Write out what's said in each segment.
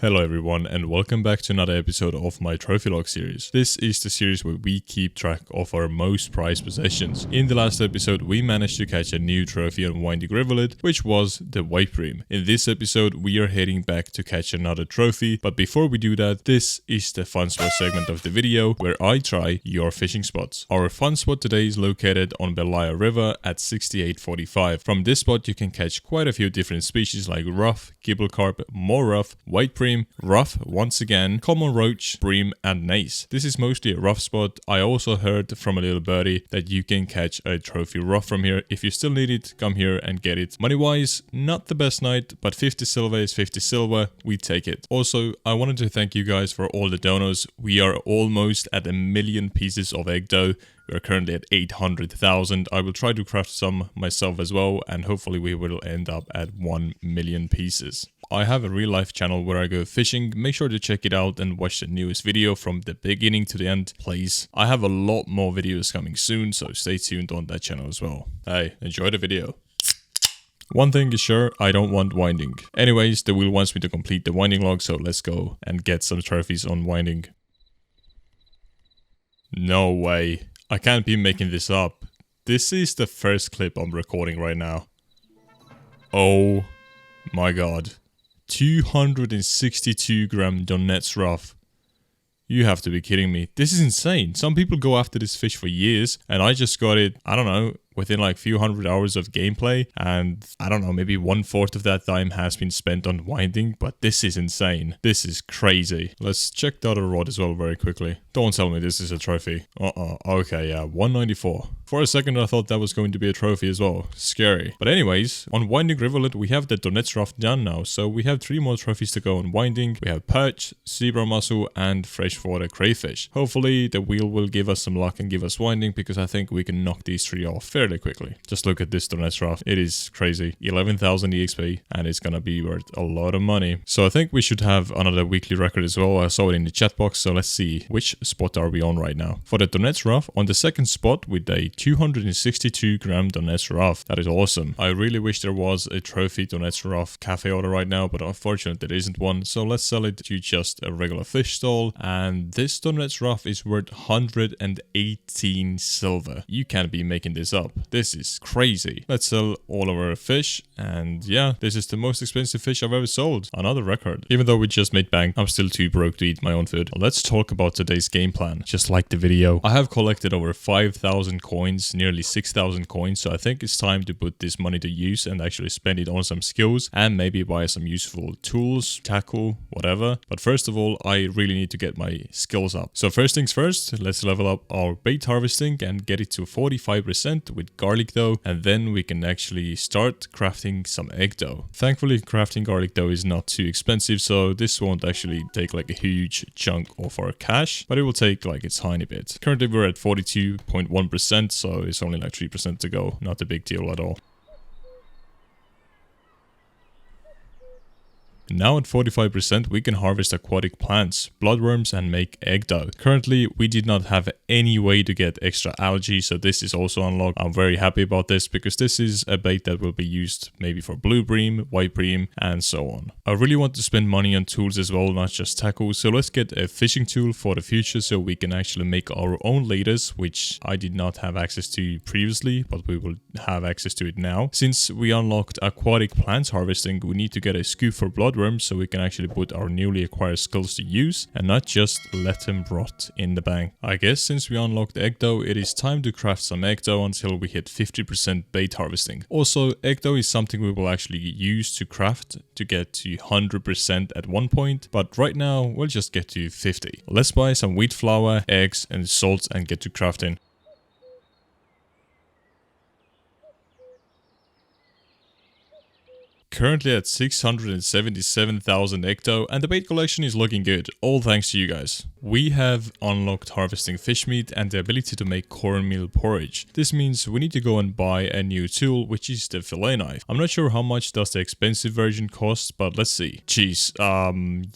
Hello everyone and welcome back to another episode of my trophy log series. This is the series where we keep track of our most prized possessions. In the last episode we managed to catch a new trophy on winding rivulet, which was the white bream. In this episode we are heading back to catch another trophy, but before we do that, this is the fun spot segment of the video where I try your fishing spots. Our fun spot today is located on Belaya River at 6845. From this spot you can catch quite a few different species like ruffe, gibble carp, more ruffe, white bream, ruffe once again, common roach, bream and nace. This is mostly a rough spot. I also heard from a little birdie that you can catch a trophy ruffe from here. If you still need it, come here and get it. Money wise, not the best night, but 50 silver is 50 silver. We take it. Also, I wanted to thank you guys for all the donos. We are almost at 1 million pieces of egg dough. We're currently at 800,000. I will try to craft some myself as well, and hopefully we will end up at 1 million pieces. I have a real life channel where I go fishing. Make sure to check it out and watch the newest video from the beginning to the end, please. I have a lot more videos coming soon, so stay tuned on that channel as well. Hey, enjoy the video. One thing is sure, I don't want winding. Anyways, the wheel wants me to complete the winding log, so let's go and get some trophies on winding. No way. I can't be making this up. This is the first clip I'm recording right now. Oh my god. 262 gram donets ruffe. You have to be kidding me. This is insane. Some people go after this fish for years and I just got it, I don't know, within like few hundred hours of gameplay, and I don't know, maybe 1/4 of that time has been spent on winding, but this is insane. This is crazy. Let's check the other rod as well very quickly. Don't tell me this is a trophy. Okay, yeah, 194. For a second I thought that was going to be a trophy as well. Scary. But anyways, on winding rivulet we have the donets ruffe done now, so we have 3 more trophies to go on winding. We have perch, zebra mussle and freshwater crayfish. Hopefully the wheel will give us some luck and give us winding, because I think we can knock these 3 off fairly quickly. Just look at this donets ruffe. It is crazy. 11,000 EXP and it's gonna be worth a lot of money. So I think we should have another weekly record as well. I saw it in the chat box, so let's see which spot are we on right now. For the donets ruffe, on the second spot with a 262 gram donets ruffe. That is awesome. I really wish there was a trophy donets ruffe cafe order right now, but unfortunately there isn't one, so let's sell it to just a regular fish stall. And this donets ruffe is worth 118 silver. You can't be making this up. This is crazy. Let's sell all of our fish, and yeah, this is the most expensive fish I've ever sold. Another record. Even though we just made bank, I'm still too broke to eat my own food. Let's talk about today's game plan. Just like the video, I have collected over 5,000 coins, nearly 6,000 coins, so I think it's time to put this money to use and actually spend it on some skills and maybe buy some useful tools, tackle, whatever. But first of all, I really need to get my skills up. So first things first, let's level up our bait harvesting and get it to 45% with garlic dough, and then we can actually start crafting some egg dough. Thankfully crafting garlic dough is not too expensive, so this won't actually take like a huge chunk of our cash, but it will take like a tiny bit. Currently we're at 42.1%, so it's only like 3% to go. Not a big deal at all. Now at 45% we can harvest aquatic plants, bloodworms and make egg dough. Currently we did not have any way to get extra algae, so this is also unlocked. I'm very happy about this because this is a bait that will be used maybe for blue bream, white bream and so on. I really want to spend money on tools as well, not just tackle, so let's get a fishing tool for the future so we can actually make our own leaders, which I did not have access to previously, but we will have access to it now. Since we unlocked aquatic plants harvesting, we need to get a scoop for bloodworms so we can actually put our newly acquired skills to use and not just let them rot in the bank. I guess since we unlocked egg dough, it is time to craft some egg dough until we hit 50% bait harvesting. Also, egg dough is something we will actually use to craft to get to 100% at one point, but right now we'll just get to 50. Let's buy some wheat flour, eggs and salt and get to crafting. Currently at 677,000 egg dough, and the bait collection is looking good, all thanks to you guys. We have unlocked harvesting fish meat and the ability to make cornmeal porridge. This means we need to go and buy a new tool, which is the fillet knife. I'm not sure how much does the expensive version cost, but let's see. Jeez,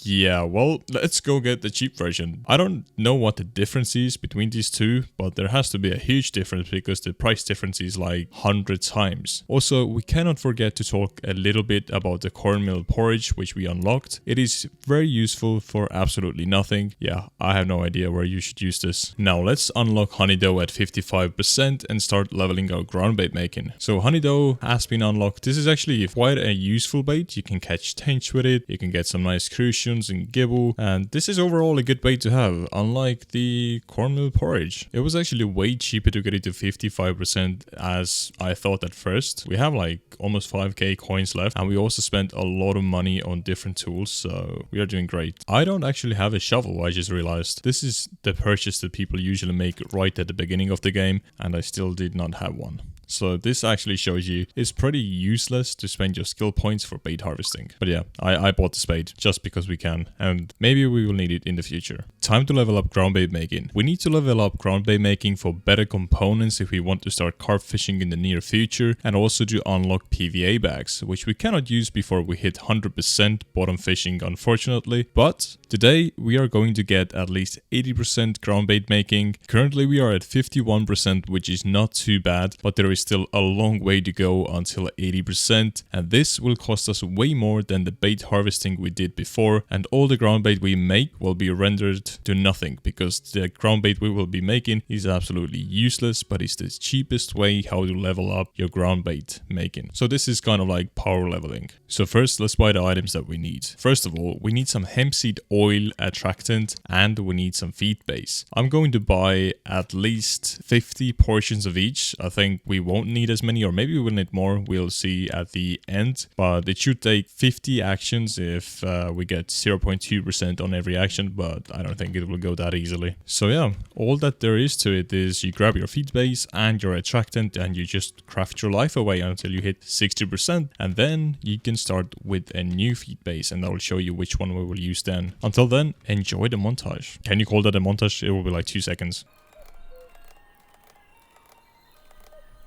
yeah, well, let's go get the cheap version. I don't know what the difference is between these two, but there has to be a huge difference because the price difference is like 100 times. Also, we cannot forget to talk a little bit bit about the cornmeal porridge, which we unlocked. It is very useful for absolutely nothing. Yeah, I have no idea where you should use this. Now let's unlock honey dough at 55% and start leveling our ground bait making. So honey dough has been unlocked. This is actually quite a useful bait. You can catch tench with it. You can get some nice crucians and gibble. And this is overall a good bait to have, unlike the cornmeal porridge. It was actually way cheaper to get it to 55% as I thought at first. We have like almost 5k coins left, and we also spent a lot of money on different tools, so we are doing great. I don't actually have a shovel, I just realized. This is the purchase that people usually make right at the beginning of the game, and I still did not have one. So this actually shows you it's pretty useless to spend your skill points for bait harvesting. But yeah, I bought the spade just because we can, and maybe we will need it in the future. Time to level up ground bait making. We need to level up ground bait making for better components if we want to start carp fishing in the near future, and also to unlock PVA bags, which we cannot use before we hit 100% bottom fishing, unfortunately. But today we are going to get at least 80% ground bait making. Currently we are at 51%, which is not too bad, but there is still a long way to go until 80%, and this will cost us way more than the bait harvesting we did before, and all the ground bait we make will be rendered to nothing because the ground bait we will be making is absolutely useless, but it's the cheapest way how to level up your ground bait making. So this is kind of like power leveling. So first let's buy the items that we need. First of all, we need some hemp seed oil attractant, and we need some feed base. I'm going to buy at least 50 portions of each. I think we won't need as many, or maybe we will need more. We'll see at the end, but it should take 50 actions if we get 0.2% on every action, but I don't think it will go that easily. So yeah, all that there is to it is you grab your feed base and your attractant and you just craft your life away until you hit 60%, and then you can start with a new feed base, and I will show you which one we will use then. Until then, enjoy the montage. Can you call that a montage? It will be like 2 seconds.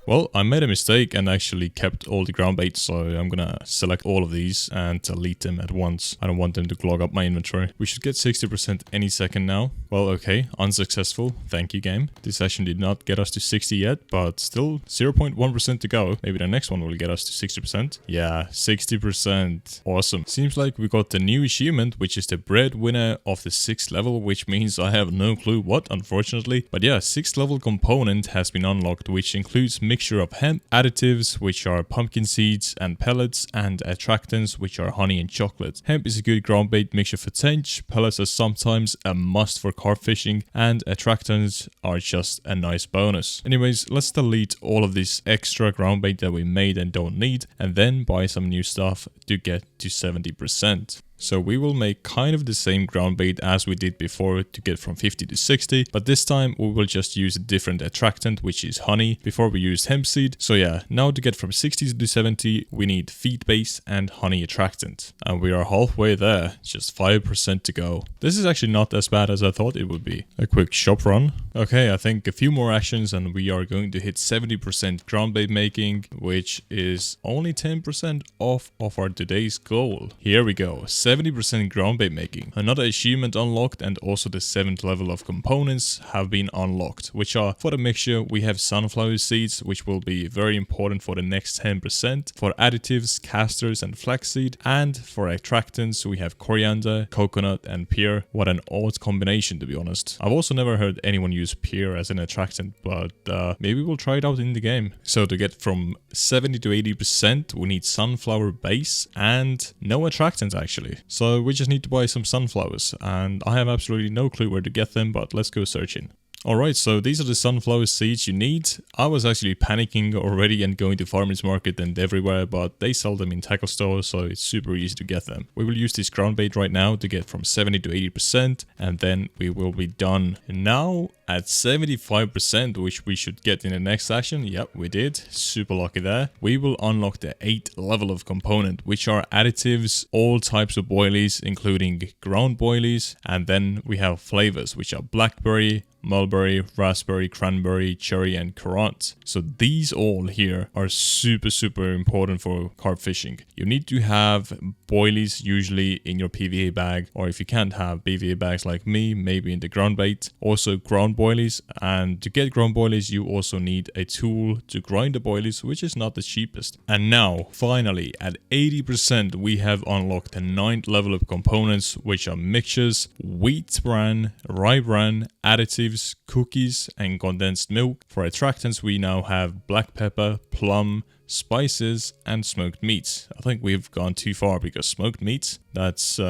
Well, I made a mistake and actually kept all the ground baits, so I'm gonna select all of these and delete them at once. I don't want them to clog up my inventory. We should get 60% any second now. Well, okay, unsuccessful. Thank you, game. This session did not get us to 60 yet, but still 0.1% to go. Maybe the next one will get us to 60%. Yeah, 60%. Awesome. Seems like we got the new achievement, which is the breadwinner of the 6th level, which means I have no clue what, unfortunately. But yeah, 6th level component has been unlocked, which includes mixture of hemp, additives, which are pumpkin seeds and pellets, and attractants, which are honey and chocolate. Hemp is a good ground bait mixture for tench, pellets are sometimes a must for carp fishing, and attractants are just a nice bonus. Anyways, let's delete all of this extra ground bait that we made and don't need, and then buy some new stuff to get to 70%. So we will make kind of the same ground bait as we did before to get from 50 to 60, but this time we will just use a different attractant, which is honey. Before we used hemp seed. So yeah, now to get from 60 to 70 we need feed base and honey attractant, and we are halfway there, just 5% to go. This is actually not as bad as I thought it would be. A quick shop run. Okay, I think a few more actions and we are going to hit 70% ground bait making, which is only 10% off of our today's goal. Here we go. 70% ground bait making. Another achievement unlocked, and also the 7th level of components have been unlocked, which are for the mixture we have sunflower seeds, which will be very important for the next 10%, for additives, casters and flaxseed, and for attractants we have coriander, coconut and pear. What an odd combination, to be honest. I've also never heard anyone use pear as an attractant, but maybe we'll try it out in the game. So to get from 70 to 80% we need sunflower base and no attractants actually. So we just need to buy some sunflowers, and I have absolutely no clue where to get them, but let's go searching. Alright, so these are the sunflower seeds you need. I was actually panicking already and going to farmers market and everywhere, but they sell them in tackle stores, so it's super easy to get them. We will use this ground bait right now to get from 70 to 80%, and then we will be done. And now at 75%, which we should get in the next session. Yep, we did. Super lucky there. We will unlock the 8th level of component, which are additives, all types of boilies, including ground boilies, and then we have flavors, which are blackberry, mulberry, raspberry, cranberry, cherry and currant. So these all here are super important for carp fishing. You need to have boilies usually in your PVA bag, or if you can't have PVA bags like me, maybe in the ground bait. Also ground ground boilies, and to get ground boilies you also need a tool to grind the boilies, which is not the cheapest. And now finally at 80% we have unlocked the 9th level of components, which are mixtures, wheat bran, rye bran, additives, cookies and condensed milk. For attractants we now have black pepper, plum, spices and smoked meats. I think we've gone too far because smoked meats, that's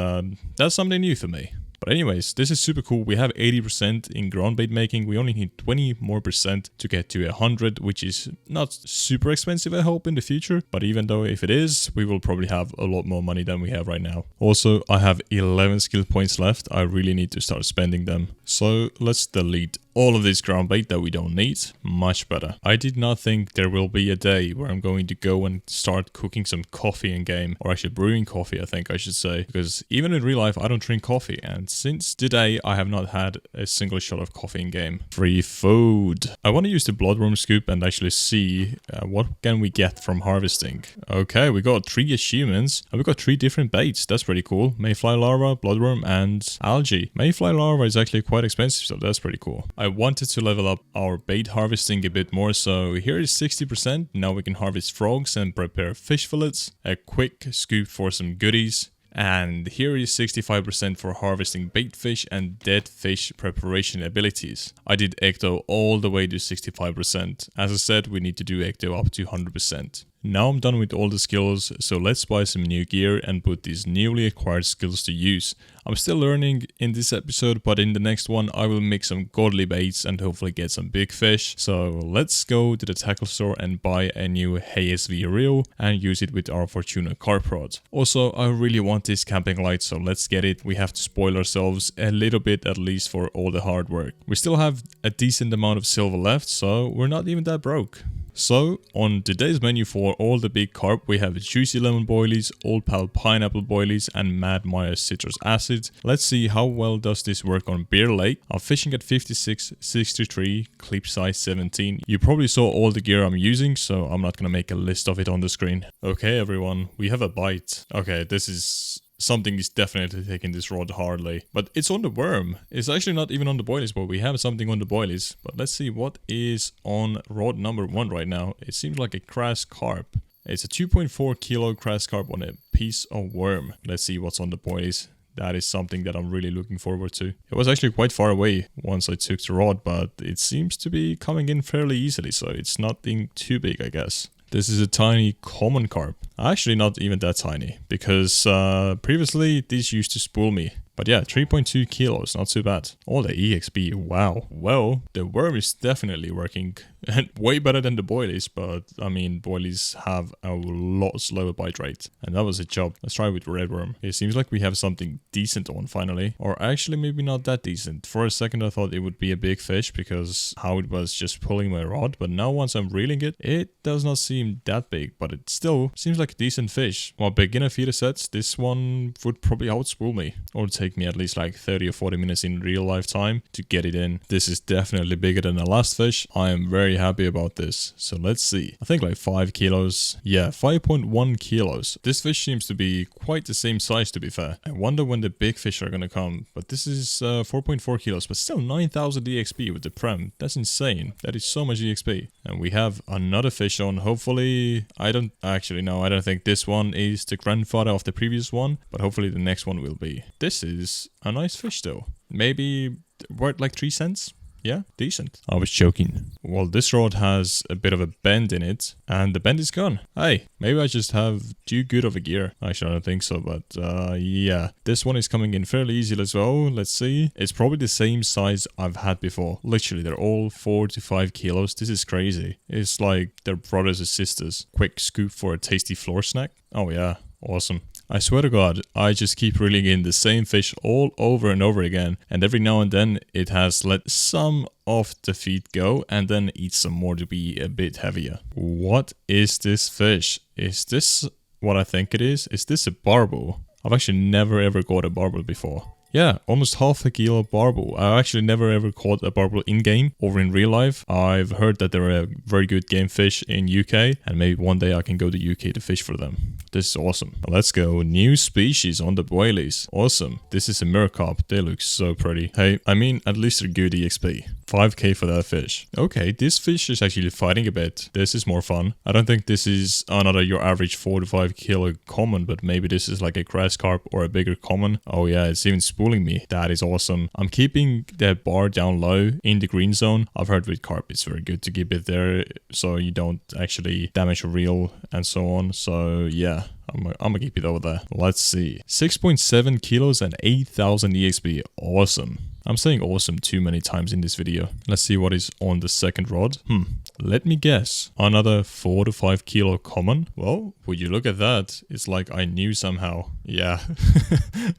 something new for me. But anyways, this is super cool. We have 80% in ground bait making. We only need 20 more percent to get to 100, which is not super expensive, I hope, in the future. But even though if it is, we will probably have a lot more money than we have right now. Also, I have 11 skill points left. I really need to start spending them. So let's delete all of this ground bait that we don't need. Much better. I did not think there will be a day where I'm going to go and start cooking some coffee in game, or actually brewing coffee, I think I should say, because even in real life I don't drink coffee, and since today I have not had a single shot of coffee in game. Free food. I want to use the bloodworm scoop and actually see what can we get from harvesting. Okay, we got 3 achievements and we got 3 different baits. That's pretty cool. Mayfly larva, bloodworm and algae. Mayfly larva is actually quite expensive, so that's pretty cool. I wanted to level up our bait harvesting a bit more, so here is 60%. Now we can harvest frogs and prepare fish fillets. A quick scoop for some goodies. And here is 65% for harvesting bait fish and dead fish preparation abilities. I did ecto all the way to 65%. As I said, we need to do ecto up to 100%. Now I'm done with all the skills, so let's buy some new gear and put these newly acquired skills to use. I'm still learning in this episode, but in the next one I will make some godly baits and hopefully get some big fish. So let's go to the tackle store and buy a new ASV reel and use it with our Fortuna carp rod. Also, I really want this camping light, so let's get it. We have to spoil ourselves a little bit at least for all the hard work. We still have a decent amount of silver left, so we're not even that broke. So, on today's menu for all the big carp, we have juicy lemon boilies, old pal pineapple boilies, and Mad Maya citrus acid. Let's see how well does this work on Bear Lake. I'm fishing at 56, 63, clip size 17. You probably saw all the gear I'm using, so I'm not gonna make a list of it on the screen. Okay everyone, we have a bite. Okay, this is... something is definitely taking this rod hardly. But it's on the worm. It's actually not even on the boilies, but we have something on the boilies. But let's see what is on rod number 1 right now. It seems like a crass carp. It's a 2.4 kilo crass carp on a piece of worm. Let's see what's on the boilies. That is something that I'm really looking forward to. It was actually quite far away once I took the rod, but it seems to be coming in fairly easily, so it's nothing too big, I guess. This is a tiny common carp. Actually not even that tiny, because previously these used to spool me. But yeah, 3.2 kilos, not too bad. All the EXP, wow. Well, the worm is definitely working and way better than the boilies, but I mean, boilies have a lot slower bite rate. And that was a job. Let's try with red worm. It seems like we have something decent on finally. Or actually maybe not that decent. For a second I thought it would be a big fish because how it was just pulling my rod. But now once I'm reeling it, it does not seem that big, but it still seems like a decent fish. While beginner feeder sets, this one would probably outspool me. Or take me at least like 30 or 40 minutes in real life time to get it in. This is definitely bigger than the last fish. I am very happy about this. So let's see. I think like 5 kilos. Yeah, 5.1 kilos. This fish seems to be quite the same size, to be fair. I wonder when the big fish are gonna come. But this is 4.4 kilos, but still 9,000 EXP with the prem. That's insane. That is so much EXP. And we have another fish on. Hopefully, I don't think this one is the grandfather of the previous one, but hopefully the next one will be. This is a nice fish though. Maybe worth like 3 cents? Yeah, decent. I was joking. Well, this rod has a bit of a bend in it, and the bend is gone. Hey, maybe I just have too good of a gear. Actually, I don't think so, but yeah. This one is coming in fairly easy as well. Let's see. It's probably the same size I've had before. Literally, they're all 4 to 5 kilos. This is crazy. It's like they're brothers or sisters. Quick scoop for a tasty floor snack. Oh yeah, awesome. I swear to God, I just keep reeling in the same fish all over and over again, and every now and then it has let some of the feet go and then eats some more to be a bit heavier. What is this fish? Is this what I think it is? Is this a barbel? I've actually never ever caught a barbel before. Yeah, almost half a kilo barbel. I actually never ever caught a barbel in game or in real life. I've heard that they're a very good game fish in UK, and maybe one day I can go to UK to fish for them. This is awesome. Let's go. New species on the boilies. Awesome. This is a mirror carp. They look so pretty. Hey, I mean, at least they're good EXP. 5k for that fish. Okay, this fish is actually fighting a bit. This is more fun. I don't think this is another your average 4 to 5 kilo common, but maybe this is like a grass carp or a bigger common. Oh yeah, it's even spooling me. That is awesome. I'm keeping the bar down low in the green zone. I've heard with carp it's very good to keep it there so you don't actually damage your reel and so on. So yeah, I'm gonna keep it over there. Let's see. 6.7 kilos and 8,000 EXP. Awesome. I'm saying awesome too many times in this video. Let's see what is on the second rod. Let me guess. Another 4 to 5 kilo common? Well, would you look at that? It's like I knew somehow. Yeah.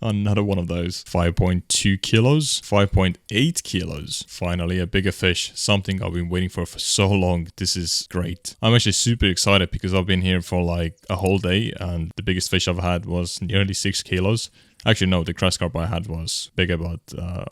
Another one of those. 5.2 kilos. 5.8 kilos. Finally, a bigger fish. Something I've been waiting for so long. This is great. I'm actually super excited because I've been here for like a whole day and the biggest fish I've had was nearly 6 kilos. Actually, no, the grass carp I had was bigger, but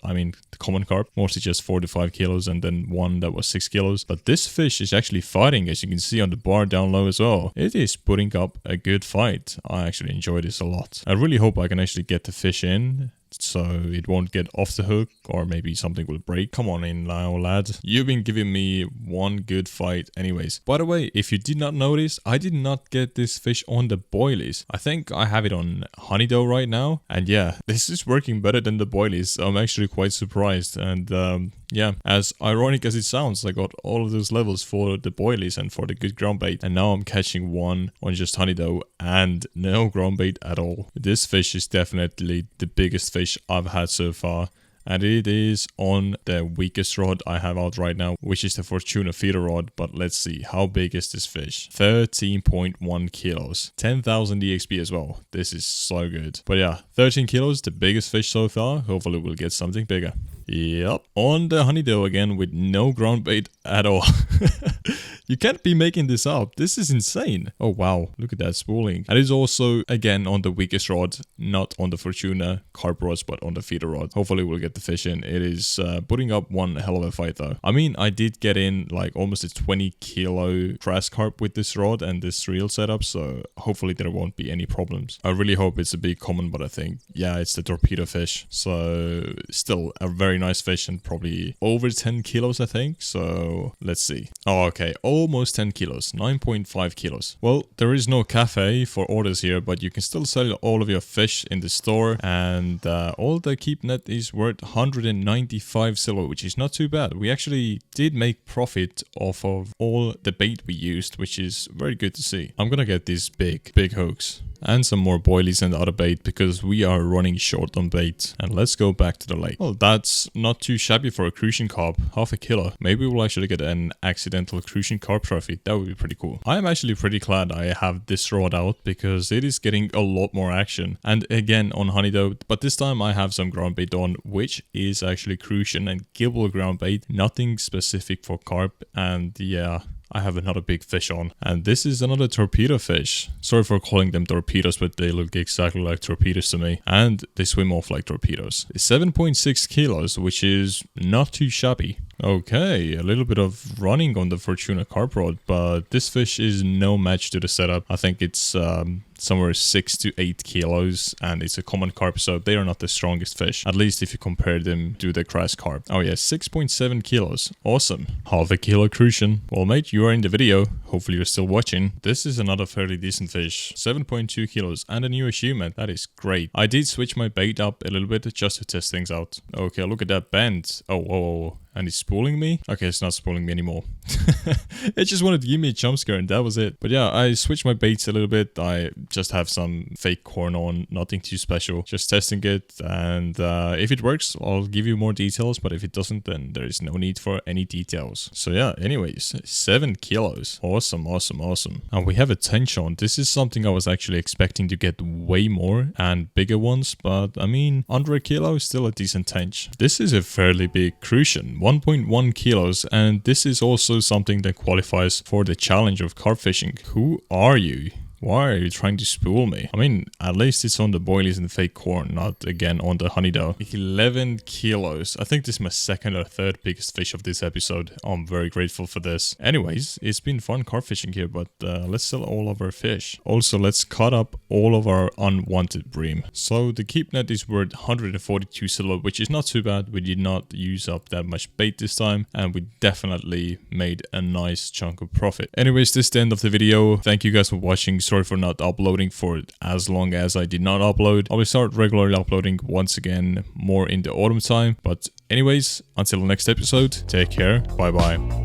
I mean, the common carp, mostly just 4 to 5 kilos, and then one that was 6 kilos. But this fish is actually fighting, as you can see on the bar down low as well. It is putting up a good fight. I actually enjoy this a lot. I really hope I can actually get the fish in, so it won't get off the hook or maybe something will break. Come on in now, lad. You've been giving me one good fight anyways. By the way, if you did not notice, I did not get this fish on the boilies. I think I have it on honey dough right now. And yeah, this is working better than the boilies. I'm actually quite surprised. And yeah, as ironic as it sounds, I got all of those levels for the boilies and for the good ground bait. And now I'm catching one on just honey dough and no ground bait at all. This fish is definitely the biggest fish I've had so far, and it is on the weakest rod I have out right now, which is the Fortuna feeder rod. But let's see, how big is this fish? 13.1 kilos, 10,000 EXP as well. This is so good. But yeah, 13 kilos, the biggest fish so far. Hopefully we'll get something bigger. Yep, on the honey dough again with no ground bait at all. You can't be making this up. This is insane. Oh wow, look at that spooling. And it's also again on the weakest rod, not on the Fortuna carp rods, but on the feeder rod. Hopefully we'll get the fish in. It is putting up one hell of a fight though. I mean, I did get in like almost a 20 kilo grass carp with this rod and this reel setup, so hopefully there won't be any problems. I really hope it's a big common, but I think, yeah, it's the torpedo fish. So still a very nice fish and probably over 10 kilos, I think. So let's see. Oh, okay. Almost 10 kilos, 9.5 kilos. Well, there is no cafe for orders here, but you can still sell all of your fish in the store, and all the keep net is worth 195 silver, which is not too bad. We actually did make profit off of all the bait we used, which is very good to see. I'm gonna get these big hooks and some more boilies and other bait because we are running short on bait. And let's go back to the lake. Well, that's not too shabby for a crucian carp, half a kilo. Maybe we'll actually get an accidental crucian carp trophy. That would be pretty cool. I am actually pretty glad I have this rod out because it is getting a lot more action. And again on honey dough, but this time I have some ground bait on, which is actually crucian and gibble ground bait. Nothing specific for carp, and yeah, I have another big fish on, and this is another torpedo fish. Sorry for calling them torpedoes, but they look exactly like torpedoes to me, and they swim off like torpedoes. 7.6 kilos, which is not too shabby. Okay, a little bit of running on the Fortuna carp rod, but this fish is no match to the setup. I think it's somewhere 6 to 8 kilos, and it's a common carp, so they are not the strongest fish, at least if you compare them to the grass carp. Oh yeah, 6.7 kilos. Awesome. Half a kilo crucian. Well mate, you are in the video. Hopefully you're still watching. This is another fairly decent fish. 7.2 kilos and a new achievement. That is great. I did switch my bait up a little bit just to test things out. Okay, look at that bend. Oh, whoa. And it's spooling me? Okay, it's not spooling me anymore. It just wanted to give me a jump scare and that was it. But yeah, I switched my baits a little bit. I just have some fake corn on, nothing too special. Just testing it, and if it works, I'll give you more details. But if it doesn't, then there is no need for any details. So yeah, anyways, 7 kilos. Awesome. And we have a tench on. This is something I was actually expecting to get way more and bigger ones. But I mean, under a kilo is still a decent tench. This is a fairly big crucian. 1.1 kilos, and this is also something that qualifies for the challenge of carp fishing. Who are you? Why are you trying to spool me? I mean, at least it's on the boilies and the fake corn, not again on the honey dough. 11 kilos. I think this is my second or third biggest fish of this episode. I'm very grateful for this. Anyways, it's been fun carp fishing here, but let's sell all of our fish. Also, let's cut up all of our unwanted bream. So the keep net is worth 142 silver, which is not too bad. We did not use up that much bait this time, and we definitely made a nice chunk of profit. Anyways, this is the end of the video. Thank you guys for watching. Sorry for not uploading for as long as I did not upload. I will start regularly uploading once again more in the autumn time. But anyways, until the next episode, take care. Bye bye.